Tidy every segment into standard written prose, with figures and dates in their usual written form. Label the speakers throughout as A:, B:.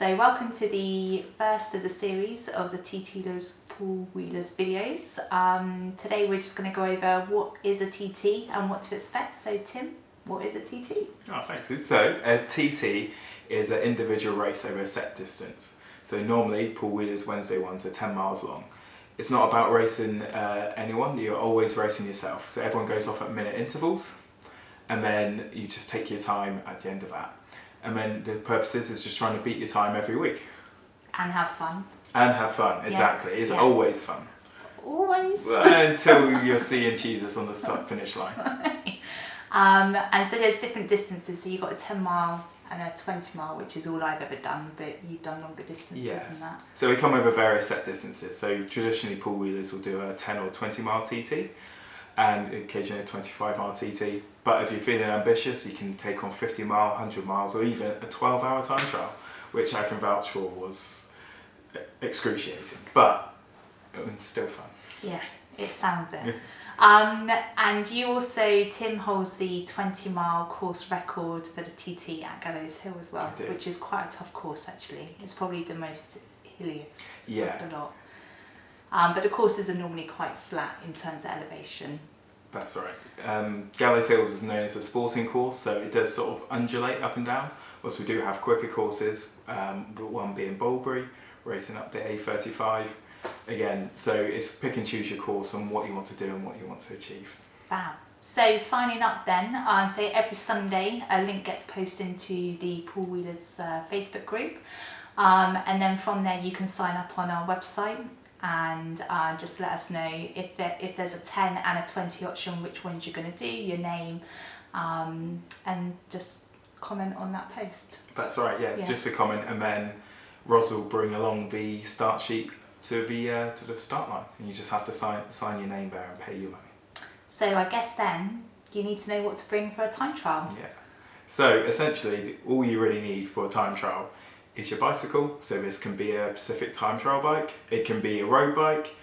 A: So welcome to the first of the series of the TT Poole Wheelers videos. Today we're just going to go over what is a TT and what to expect. So Tim, what is a TT?
B: Oh, thanks. So a TT is an individual race over a set distance. So normally Poole Wheelers Wednesday ones are 10 miles long. It's not about racing anyone, you're always racing yourself. So everyone goes off at minute intervals and then you just take your time at the end of that. And then the purpose is just trying to beat your time every week.
A: And have fun.
B: And have fun, exactly. It's
A: yeah.
B: Always fun.
A: Always.
B: Until you're seeing Jesus on the finish line.
A: And so there's different distances. So you've got a 10 mile and a 20 mile, which is all I've ever done, but you've done longer distances than that.
B: So we come over various set distances. So traditionally Poole Wheelers will do a 10 or 20 mile TT and occasionally a 25 mile TT. But if you're feeling ambitious, you can take on 50 mile, 100 miles, or even a 12-hour time trial, which I can vouch for was excruciating, but still fun.
A: Yeah, it sounds it. And you also, Tim, holds the 20 mile course record for the TT at Gallows Hill as well, which is quite a tough course actually. It's probably the most hilliest of the lot. But the courses are normally quite flat in terms of elevation.
B: That's right. Gallows Hills is known as a sporting course, so it does sort of undulate up and down. Whilst we do have quicker courses, one being Bulbury, racing up the A35. Again, so it's pick and choose your course on what you want to do and what you want to achieve.
A: Wow. So signing up then, so every Sunday a link gets posted into the Poole Wheelers Facebook group. And then from there you can sign up on our website and just let us know if there's a 10 and a 20 option, which ones you're going to do, your name, and just comment on that post.
B: That's right, yeah, just a comment, and then Ros will bring along the start sheet to the start line, and you just have to sign your name there and pay your money. So
A: I guess then you need to know what to bring for a time trial.
B: Yeah. So essentially, all you really need for a time trial is your bicycle. So this can be a Pacific time trial bike, it can be a road bike,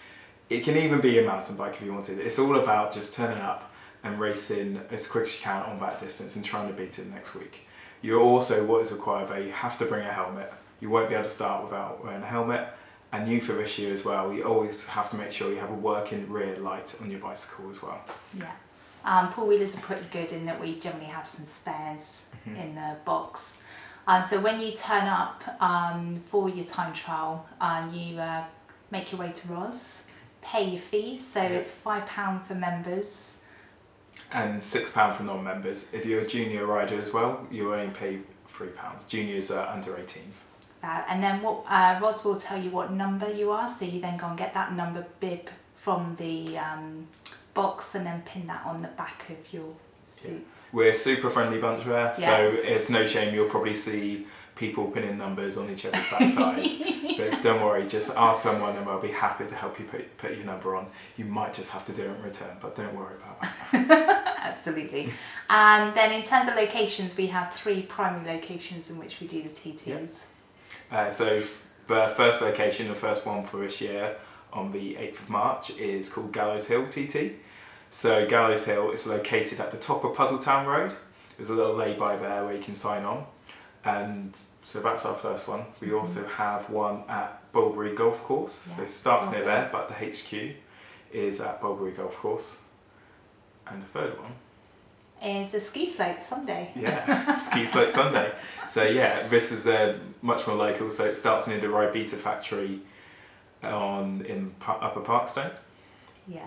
B: it can even be a mountain bike if you wanted. It's all about just turning up and racing as quick as you can on that distance and trying to beat it next week. You're also, what is required there, you have to bring a helmet. You won't be able to start without wearing a helmet. And new for this year as well, you always have to make sure you have a working rear light on your bicycle as well.
A: Yeah. Poole Wheelers are pretty good in that we generally have some spares in the box. So when you turn up for your time trial, you make your way to Ros, pay your fees. So it's £5 for members. And
B: £6 for non-members. If you're a junior rider as well, you only pay £3. Juniors are under 18s.
A: And then what Ros will tell you what number you are, so you then go and get that number bib from the box and then pin that on the back of your suit.
B: Yeah. We're a super friendly bunch there, so it's no shame. You'll probably see people pinning numbers on each other's backsides. But don't worry, just ask someone and they'll be happy to help you put your number on. You might just have to do it in return, but don't worry about that.
A: Absolutely. And then in terms of locations, we have 3 primary locations in which we do the TTs.
B: So the first location, the first one for this year on the 8th of March is called Gallows Hill TT. So Gallows Hill is located at the top of Puddletown Road. There's a little lay-by there where you can sign on. And so that's our first one. We also have one at Bulbury Golf Course. So it starts near there, but the HQ is at Bulbury Golf Course. And the third one
A: is the Ski Slope Sunday.
B: Yeah, Ski Slope Sunday. So yeah, this is much more local. So it starts near the Rybita factory in Upper Parkstone.
A: Yeah,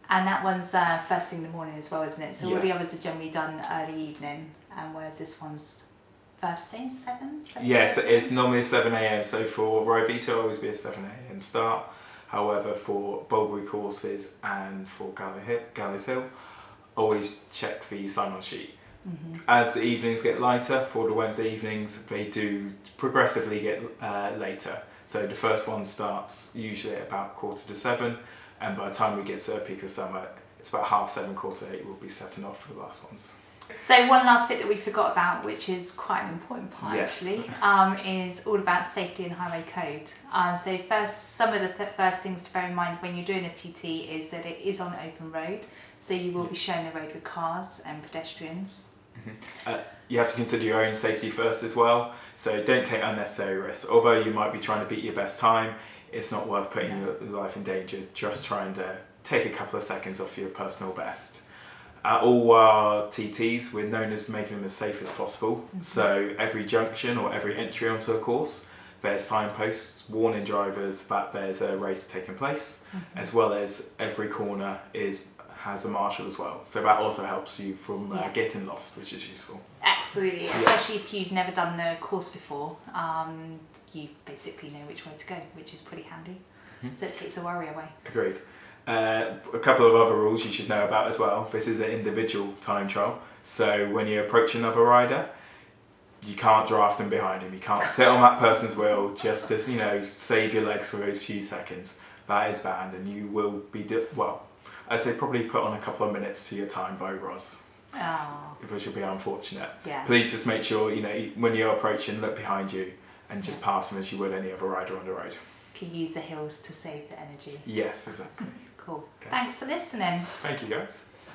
A: and that one's first thing in the morning as well, isn't it? So all the others are generally done early evening, and whereas this one's first thing, 7?
B: Yes, it's normally 7 AM. So for Rybita, it'll always be a 7 AM start. However, for Bulbury courses and for Gallows Hill, always check the sign-on sheet. As the evenings get lighter, for the Wednesday evenings, they do progressively get later. So the first one starts usually at about 6:45, and by the time we get to a peak of summer, it's about 7:30, 8:15, we'll be setting off for the last ones.
A: So one last bit that we forgot about, which is quite an important part actually, is all about safety and highway code. So some of the first things to bear in mind when you're doing a TT is that it is on open road, so you will be sharing the road with cars and pedestrians.
B: You have to consider your own safety first as well, so don't take unnecessary risks. Although you might be trying to beat your best time, it's not worth putting your life in danger just trying to take a couple of seconds off your personal best. At all our TTs, we're known as making them as safe as possible. So every junction or every entry onto a course, there's signposts warning drivers that there's a race taking place, as well as every corner has a marshal as well. So that also helps you from getting lost, which is useful.
A: Absolutely, especially if you've never done the course before, you basically know which way to go, which is pretty handy. So it takes the worry away.
B: Agreed. A couple of other rules you should know about as well. This is an individual time trial, so when you approach another rider, you can't draft them behind him. You can't sit on that person's wheel just to save your legs for those few seconds. That is banned, and you will be I'd say probably put on a couple of minutes to your time by Roz.
A: Oh.
B: Which will be unfortunate.
A: Yeah.
B: Please just make sure when you're approaching, look behind you and just pass them as you would any other rider on the road.
A: Can use the hills to save the energy.
B: Yes, exactly.
A: Cool. Okay. Thanks for listening.
B: Thank you, guys.